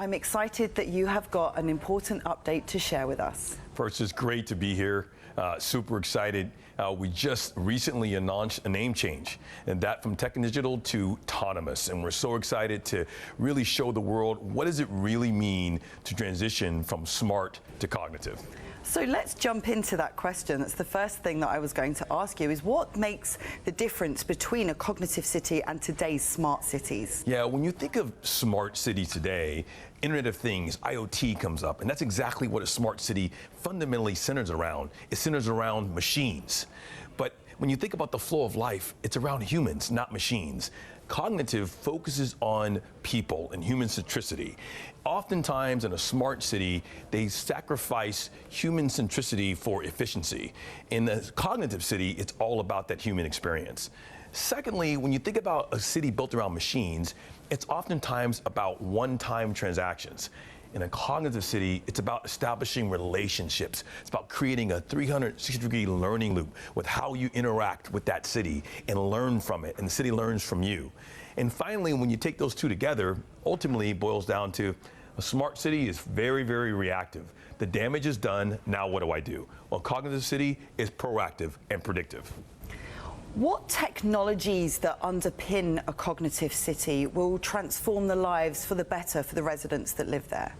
I'm excited that you have got an important update to share with us. First, it's great to be here. Super excited. We just recently announced a name change, and that from Tech and Digital to Tonomus. And we're so excited to really show the world what does it really mean to transition from smart to cognitive. So let's jump into that question. That's the first thing that I was going to ask you, is what makes the difference between a cognitive city and today's smart cities? Yeah, when you think of smart city today, Internet of Things, IoT comes up, and that's exactly what a smart city fundamentally centers around. It centers around machines. But when you think about the flow of life, it's around humans, not machines. Cognitive focuses on people and human centricity. Oftentimes in a smart city, they sacrifice human centricity for efficiency. In the cognitive city, it's all about that human experience. Secondly, when you think about a city built around machines, it's oftentimes about one-time transactions. In a cognitive city, it's about establishing relationships. It's about creating a 360-degree learning loop with how you interact with that city and learn from it, and the city learns from you. And finally, when you take those two together, ultimately it boils down to a smart city is very, very reactive. The damage is done, now what do I do? Well, a cognitive city is proactive and predictive. What technologies that underpin a cognitive city will transform the lives for the better for the residents that live there?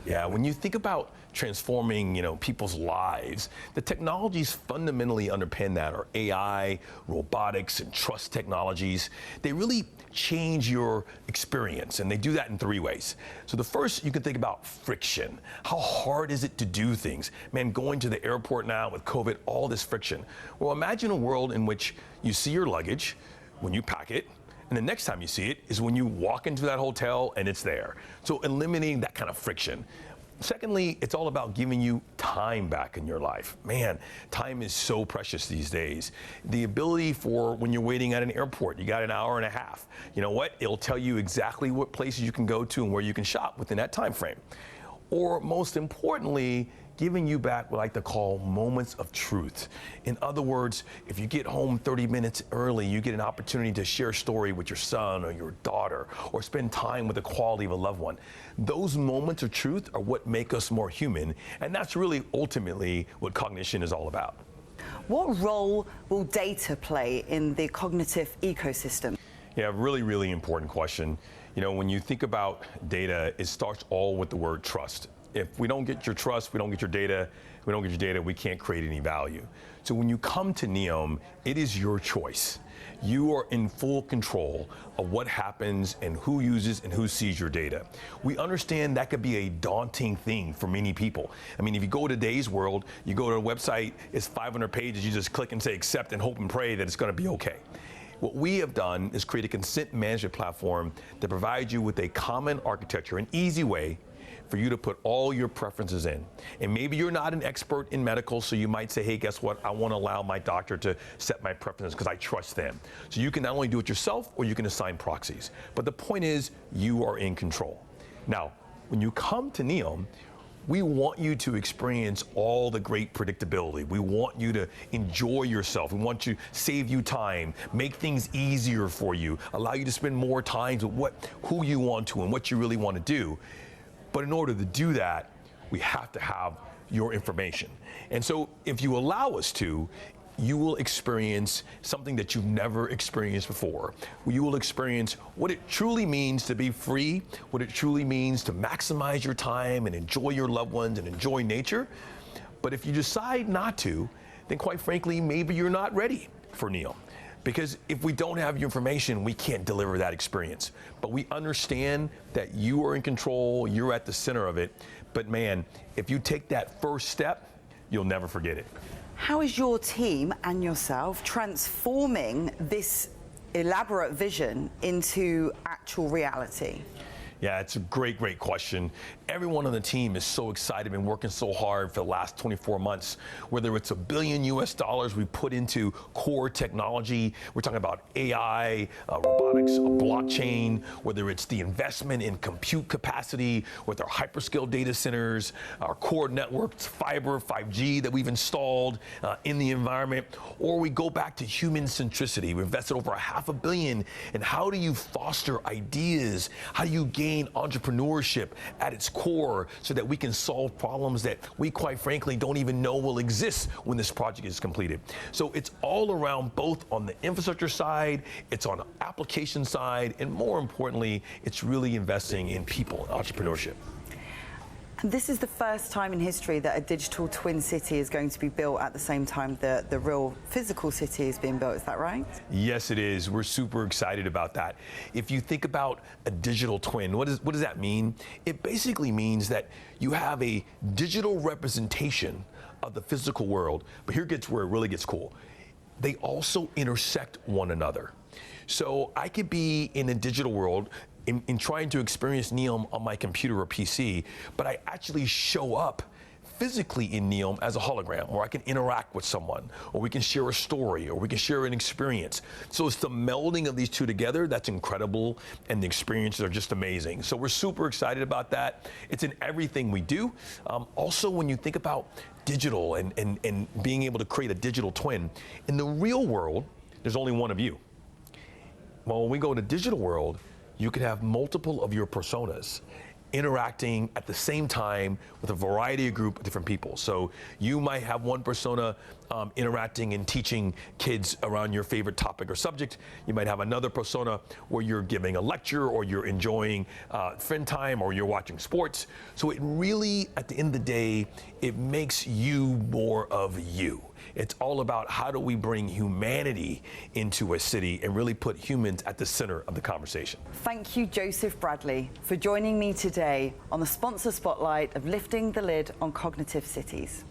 Yeah, when you think about transforming, people's lives, the technologies fundamentally underpin that are AI, robotics, and trust technologies. They really change your experience, and they do that in three ways. So the first, you can think about friction. How hard is it to do things? Man, going to the airport now with COVID, all this friction. Well, imagine a world in which you see your luggage when you pack it, and the next time you see it is when you walk into that hotel and it's there. So eliminating that kind of friction. Secondly, it's all about giving you time back in your life. Man, time is so precious these days. The ability for when you're waiting at an airport, you got an hour and a half. You know what? It'll tell you exactly what places you can go to and where you can shop within that time frame. Or most importantly, giving you back what I like to call moments of truth. In other words, if you get home 30 minutes early, you get an opportunity to share a story with your son or your daughter, or spend time with the quality of a loved one. Those moments of truth are what make us more human, and that's really ultimately what cognition is all about. What role will data play in the cognitive ecosystem? Yeah, really, really important question. When you think about data, it starts all with the word trust. If we don't get your trust, we don't get your data. If we don't get your data, we can't create any value. So when you come to Neom, it is your choice. You are in full control of what happens and who uses and who sees your data. We understand that could be a daunting thing for many people. I mean, if you go to today's world, you go to a website, it's 500 pages, you just click and say accept and hope and pray that it's going to be okay. What we have done is create a consent management platform that provides you with a common architecture, an easy way for you to put all your preferences in. And maybe you're not an expert in medical, so you might say, hey, guess what? I want to allow my doctor to set my preferences because I trust them. So you can not only do it yourself, or you can assign proxies. But the point is, you are in control. Now, when you come to Neom, we want you to experience all the great predictability. We want you to enjoy yourself. We want to save you time, make things easier for you, allow you to spend more time with who you want to and what you really want to do. But in order to do that, we have to have your information. And so if you allow us to, you will experience something that you've never experienced before. You will experience what it truly means to be free, what it truly means to maximize your time and enjoy your loved ones and enjoy nature. But if you decide not to, then quite frankly, maybe you're not ready for Neom. Because if we don't have your information, we can't deliver that experience. But we understand that you are in control, you're at the center of it. But man, if you take that first step, you'll never forget it. How is your team and yourself transforming this elaborate vision into actual reality? Yeah, it's a great, great question. Everyone on the team is so excited, been working so hard for the last 24 months, whether it's $1 billion we put into core technology. We're talking about AI, robotics, blockchain, whether it's the investment in compute capacity with our hyperscale data centers, our core networks, fiber, 5G that we've installed in the environment, or we go back to human centricity. We invested over $500 million in how do you foster ideas, how do you gain remain entrepreneurship at its core so that we can solve problems that we quite frankly don't even know will exist when this project is completed. So it's all around, both on the infrastructure side, it's on the application side, and more importantly, it's really investing in people and entrepreneurship. And this is the first time in history that a digital twin city is going to be built at the same time that the real physical city is being built. Is that right? Yes, it is. We're super excited about that. If you think about a digital twin, what does that mean? It basically means that you have a digital representation of the physical world, but here gets where it really gets cool. They also intersect one another. So I could be in a digital world in trying to experience NEOM on my computer or PC, but I actually show up physically in NEOM as a hologram, or I can interact with someone, or we can share a story, or we can share an experience. So it's the melding of these two together that's incredible, and the experiences are just amazing. So we're super excited about that. It's in everything we do. Also, when you think about digital and being able to create a digital twin, in the real world, there's only one of you. Well, when we go to the digital world, you could have multiple of your personas interacting at the same time with a variety of group of different people. So you might have one persona interacting and teaching kids around your favorite topic or subject. You might have another persona where you're giving a lecture, or you're enjoying friend time, or you're watching sports. So it really, at the end of the day, it makes you more of you. It's all about how do we bring humanity into a city and really put humans at the center of the conversation. Thank you, Joseph Bradley, for joining me today on the sponsor spotlight of Lifting the Lid on Cognitive Cities.